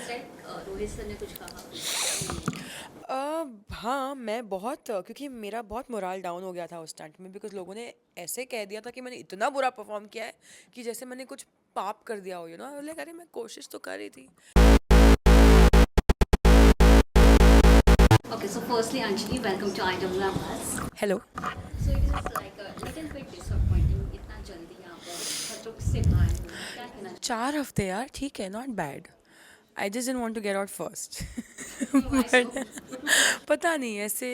Like Rohit sir ने कुछ कहा कि हाँ, मैं बहुत क्योंकि मेरा बहुत मोराल डाउन हो गया था उस स्टंट में बिकॉज़ लोगों ने ऐसे कह दिया था कि मैंने इतना बुरा परफ़ॉर्म किया है कि जैसे मैंने कुछ पाप कर दिया हो, लाइक अरे मैं कोशिश तो कर रही थी। okay, so firstly Anjali, welcome to IWMS. Hello. So it is like a little bit disappointing इतना जल्दी आप खतरों से बाहर हो, क्या कहना 4 हफ्ते यार ठीक है, not bad. I just didn't want to get out first. चाहिए? Why so? बट पता नहीं ऐसे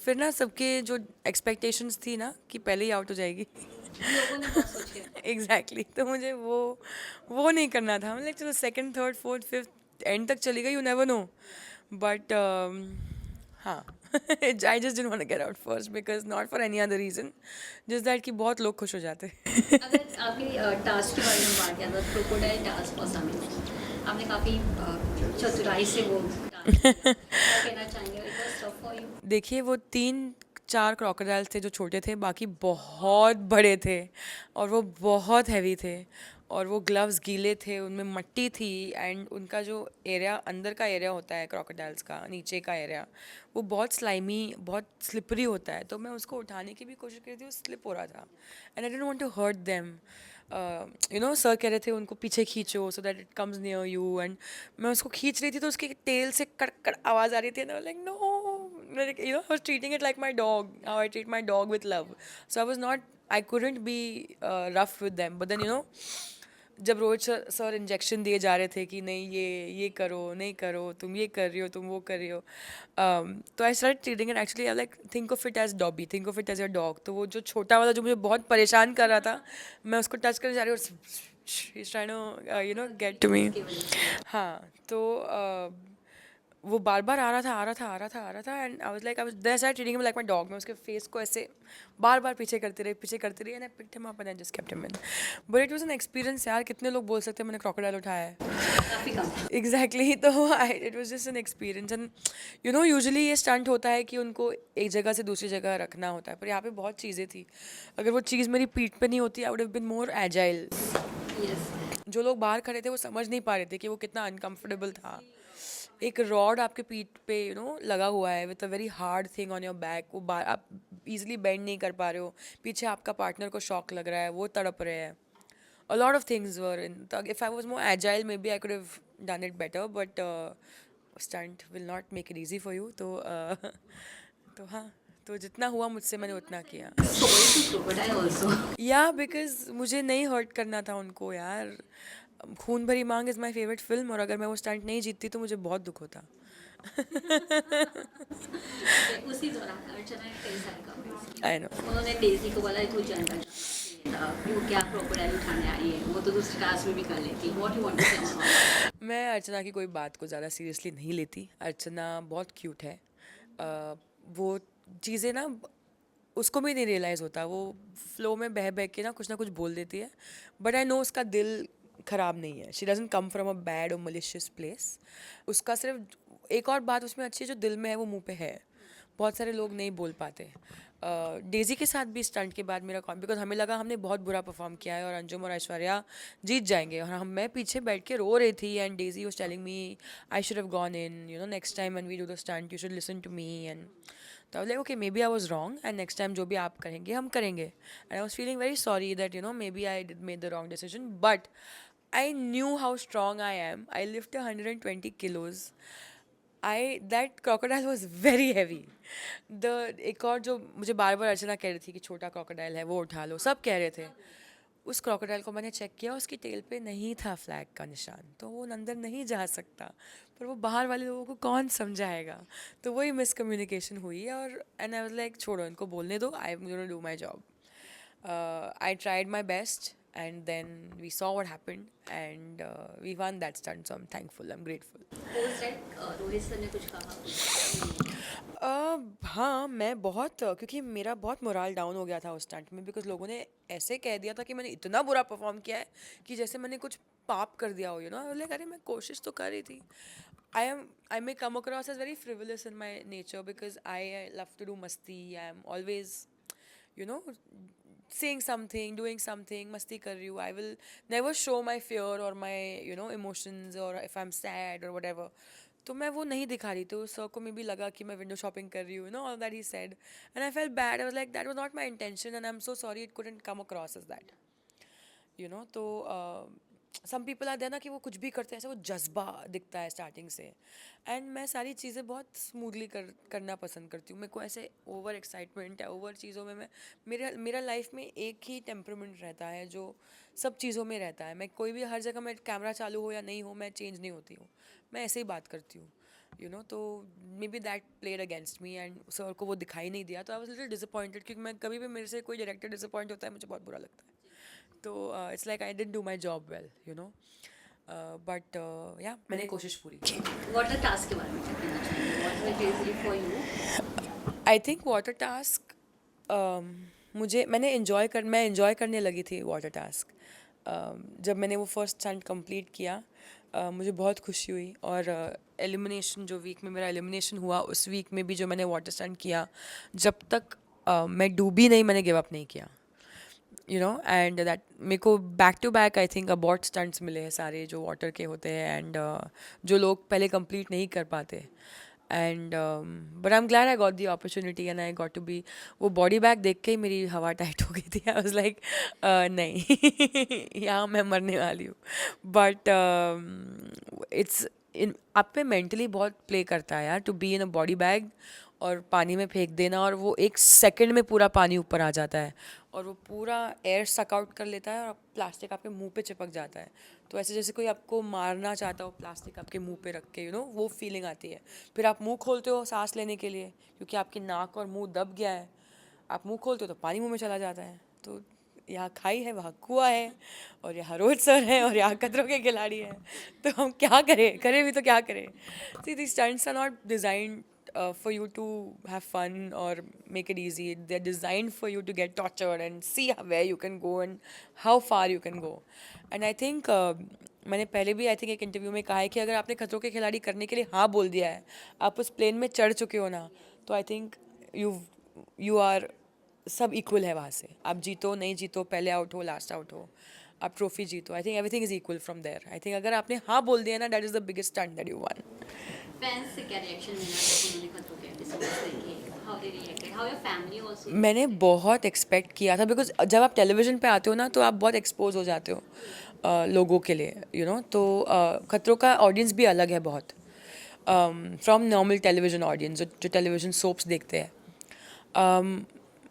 फिर ना सबके जो एक्सपेक्टेशंस थी ना कि पहले ही आउट हो जाएगी। लोगों ने बहुत सोच के रखा है। Exactly exactly. तो मुझे वो नहीं करना था। लाइक चलो second third fourth fifth end तक चली गई, यू नेवर नो। बट हाँ, I just didn't want to get out first because not for any other reason, just that कि बहुत लोग खुश हो जाते। अगर आपके टास्क के बारे में बात किया तो क्रोकोडाइल टास्क वॉज अमेजिंग। आपने काफ़ी चतुराई से वो टास्क किया, क्या कहना चाहेंगे? It was tough for you? देखिए वो 3-4 क्रोकोडाइल्स थे जो छोटे थे, बाकी बहुत बड़े थे और वो बहुत हैवी थे और वो ग्लव्स गीले थे, उनमें मट्टी थी एंड उनका जो एरिया अंदर का एरिया होता है क्रोकोडाइल्स का, नीचे का एरिया वो बहुत स्लाइमी बहुत स्लिपरी होता है। तो मैं उसको उठाने की भी कोशिश कर रही थी, वो स्लिप हो रहा था and I didn't want to hurt them. Sir कह रहे थे उनको पीछे खींचो so that it comes near you and मैं उसको खींच रही थी तो उसके टेल से कड़ कड़ आवाज़ आ रही थी and like no, like I was treating it like my dog, how I treat my dog with love. So I couldn't be rough with them. But then जब रोहित सर इंजेक्शन दिए जा रहे थे कि नहीं ये करो नहीं करो, तुम ये कर रही हो तुम वो कर रही हो, तो I start treating it actually I like think of it as Dobby, think of it as your dog. तो वो जो छोटा वाला जो मुझे बहुत परेशान कर रहा था, मैं उसको टच करने जा रही हूँ और he's trying to get to me। उसकी वजह से हाँ तो वो बार बार आ रहा था and I was like I was their side treating him like my dog. मैं उसके फेस को ऐसे बार बार पीछे करती रही and I picked him up and I just kept him in. But it was an experience यार, कितने लोग बोल सकते हैं मैंने क्रोकोडाइल उठाया है। काफ़ी कम। एग्जैक्टली तो I it was just an experience and usually ये स्टंट होता है कि उनको एक जगह से दूसरी जगह रखना होता है, पर यहाँ पे बहुत चीज़ें थी। अगर वो चीज़ मेरी पीठ पे नहीं होती I would have been more agile. Yes. जो लोग बाहर खड़े थे वो समझ नहीं पा रहे थे कि वो कितना अनकंफर्टेबल था। एक रॉड आपके पीठ पे लगा हुआ है with a very hard thing on your back, वो आप इजीली बेंड नहीं कर पा रहे हो, पीछे आपका पार्टनर को शॉक लग रहा है, वो तड़प रहे हैं। A lot of things were in. If I was more agile, maybe I could have done it better. But stunt will not make it easy for you. तो तो हाँ, तो जितना हुआ मुझसे मैंने उतना किया। Sorry to crocodile also. या बिकॉज मुझे नहीं हर्ट करना था उनको यार। खून भरी मांग इज़ माई फेवरेट फिल्म और अगर मैं वो स्टंट नहीं जीतती तो मुझे बहुत दुख होता। Okay, उसी दौरान अर्चना ने कई सारे कमेंट्स किए। I know. उन्होंने डेज़ी को बोला तू जनरल था, वो क्या क्रोकोडाइल उठाने आई है, वो तो दूसरी टास्क में भी कर लेती। व्हाट यू वांट टू से ऑन ऑल? मैं अर्चना की कोई बात को ज़्यादा सीरियसली नहीं लेती। अर्चना बहुत क्यूट है। वो चीज़ें ना उसको भी नहीं रियलाइज़ होता, वो फ्लो में बह बह के ना कुछ बोल देती है। बट आई नो उसका दिल ख़राब नहीं है। She doesn't come from a bad और मलिशियस प्लेस। उसका सिर्फ एक और बात उसमें अच्छी है, जो दिल में है वो मुंह पे है। बहुत सारे लोग नहीं बोल पाते। डेज़ी के साथ भी स्टंट के बाद मेरा कॉन, बिकॉज हमें लगा हमने बहुत बुरा परफॉर्म किया है और अंजुम और ऐश्वर्या जीत जाएंगे और हम मैं पीछे बैठ के रो रही थी and Daisy was telling me I should have gone in, next time when we do the stunt you should listen to me and तो like okay maybe I was wrong and next time जो भी आप करेंगे हम करेंगे। And I was feeling very sorry that maybe I did made the wrong decision but I knew how strong I am. I lift 120 kilos। That crocodile was very heavy. एक और जो मुझे बार बार अर्चना कह रही थी कि छोटा क्रोकोडाइल है वो उठा लो, सब कह रहे थे। उस क्रोकोडाइल को मैंने चेक किया, उसकी टेल पे नहीं था फ्लैग का निशान, तो वो अंदर नहीं जा सकता। पर वो बाहर वाले लोगों को कौन समझाएगा, तो वही मिसकम्युनिकेशन हुई और एंड आई वाज लाइक छोड़ो इनको बोलने दो, I am gonna do my job. I tried my best and then we saw what happened and we won that stunt, so I'm thankful, I'm grateful। Post like Rohit sir ने कुछ कहा कुछ? हाँ, मैं बहुत क्योंकि मेरा बहुत मोराल डाउन हो गया था उस स्टंट में बिकॉज लोगों ने ऐसे कह दिया था कि मैंने इतना बुरा परफॉर्म किया है कि जैसे मैंने कुछ पाप कर दिया हो, लाइक अरे मैं कोशिश तो कर रही थी। I may come across as very frivolous in my nature because I love to do मस्ती। I am always you know saying something, doing something, मस्ती कर रही हूँ, I will never show my fear or my emotions or if I'm sad or whatever. तो मैं वो नहीं दिखा रही, तो सर को मे भी लगा कि मैं विंडो शॉपिंग कर रही हूँ, all that he said, and I felt bad. I was like, that was not my intention and I'm so sorry it couldn't come across as that. तो सम पीपल आर देयर ना कि वो कुछ भी करते हैं ऐसे वो जज्बा दिखता है स्टार्टिंग से, एंड मैं सारी चीज़ें बहुत स्मूथली करना पसंद करती हूँ. मेरे को ऐसे ओवर एक्साइटमेंट है ओवर चीज़ों में, मैं मेरा लाइफ में एक ही टेम्परामेंट रहता है जो सब चीज़ों में रहता है. मैं कोई भी हर जगह मैं कैमरा चालू हो या नहीं हो मैं चेंज नहीं होती हूँ, मैं ऐसे ही बात करती हूँ. तो may be that played against me and sir को वो दिखाई नहीं दिया, तो आई वॉज लिटिल डिसअपॉइंटेड, क्योंकि मैं कभी भी मेरे से कोई डायरेक्टर डिसअपॉइंट होता है मुझे बहुत बुरा लगता है. तो it's like I didn't do my job well, but या मैंने कोशिश पूरी की. वाटर टास्क के बारे में क्या कहना चाहेंगे? What was easy for you? I think water task मैं एंजॉय करने लगी थी वाटर टास्क. जब मैंने वो फर्स्ट स्टंट कंप्लीट किया मुझे बहुत खुशी हुई, और एलिमिनेशन जो वीक में मेरा एलिमिनेशन हुआ उस वीक में भी जो मैंने वाटर स्टंट किया, जब तक मैं डूबी नहीं मैंने गिव अप नहीं किया. एंड दैट मेरे को back to back I think about stunts मिले हैं सारे जो वाटर के होते हैं, एंड जो लोग पहले कंप्लीट नहीं कर पाते. And but I am glad I got the opportunity and I got to be. वो बॉडी बैग देख के ही मेरी हवा टाइट हो गई थी. आई वाज लाइक नहीं यहाँ मैं मरने वाली हूँ. बट इट्स इन आप पे मेंटली बहुत प्ले करता है यार, to be in a body bag और पानी में फेंक देना, और वो 1 सेकंड में पूरा पानी ऊपर आ जाता है और वो पूरा एयर सक आउट कर लेता है और प्लास्टिक आपके मुंह पे चिपक जाता है. तो ऐसे जैसे कोई आपको मारना चाहता हो प्लास्टिक आपके मुंह पे रख के, वो फीलिंग आती है. फिर आप मुंह खोलते हो सांस लेने के लिए क्योंकि आपकी नाक और मुंह दब गया है, आप मुंह खोलते हो तो पानी मुंह में चला जाता है. तो यहाँ खाई है वहाँ कुआं है, और यहाँ रोहित सर है और यहाँ खतरों के खिलाड़ी है. तो हम क्या करें भी तो क्या करें. सी these stunts are not designed for you to have fun or make it easy. They're designed for you to get tortured and see where you can go and how far you can go. And I think मैंने पहले भी I think एक interview में कहा है कि अगर आपने खतरों के खिलाड़ी करने के लिए हाँ बोल दिया है, आप उस प्लेन में चढ़ चुके हो ना, तो आई थिंक यू आर सब इक्वल है वहाँ से. आप जीतो नहीं जीतो, पहले आउट हो लास्ट आउट हो, आप ट्रॉफी जीतो, I think everything is equal from there. I think अगर आपने हाँ बोल दिया ना, that is the biggest stunt that you won. Fans से क्या रिएक्शन मिला जब उन्होंने खतरों के एपिसोड्स देखे? How they reacted? How your family also? मैंने बहुत एक्सपेक्ट किया था, बिकॉज जब आप टेलीविज़न पे आते हो ना तो आप बहुत एक्सपोज हो जाते हो लोगों के लिए, तो खतरों का ऑडियंस भी अलग है बहुत फ्रॉम नॉर्मल टेलीविज़न ऑडियंस जो टेलीविज़न सोप्स देखते हैं.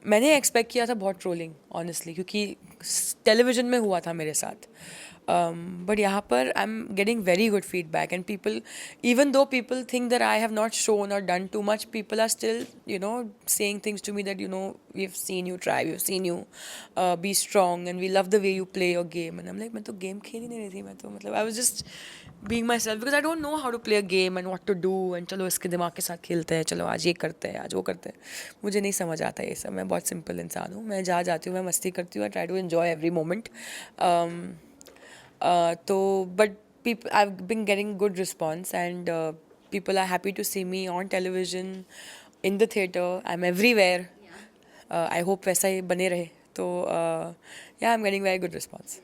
मैंने एक्सपेक्ट किया था बहुत ट्रोलिंग ऑनेस्टली, क्योंकि टेलीविज़न में हुआ था मेरे साथ. बट यहाँ पर I am getting very good feedback, and people, even though people think that I have not shown और done too much, people are still saying things to me that we've seen you try, we've seen you be strong, and we love the way you play your game. And I'm like, मैं तो game खेल ही नहीं रही थी, मैं तो मतलब I was just being myself because I don't know how to play a game and what to do, and चलो इसके दिमाग के साथ खेलते हैं, चलो आज ये करते हैं आज वो करते हैं. मुझे नहीं समझ आता ये सब. मैं बहुत सिंपल इंसान हूँ, मैं जहाँ जाती हूँ मैं मस्ती करती हूँ, I try to enjoy every moment. तो but people I've been getting good response, and people are happy to see me on television, in the theater, I'm everywhere. I hope वैसा ही बने रहे. तो yeah, I'm getting very good response.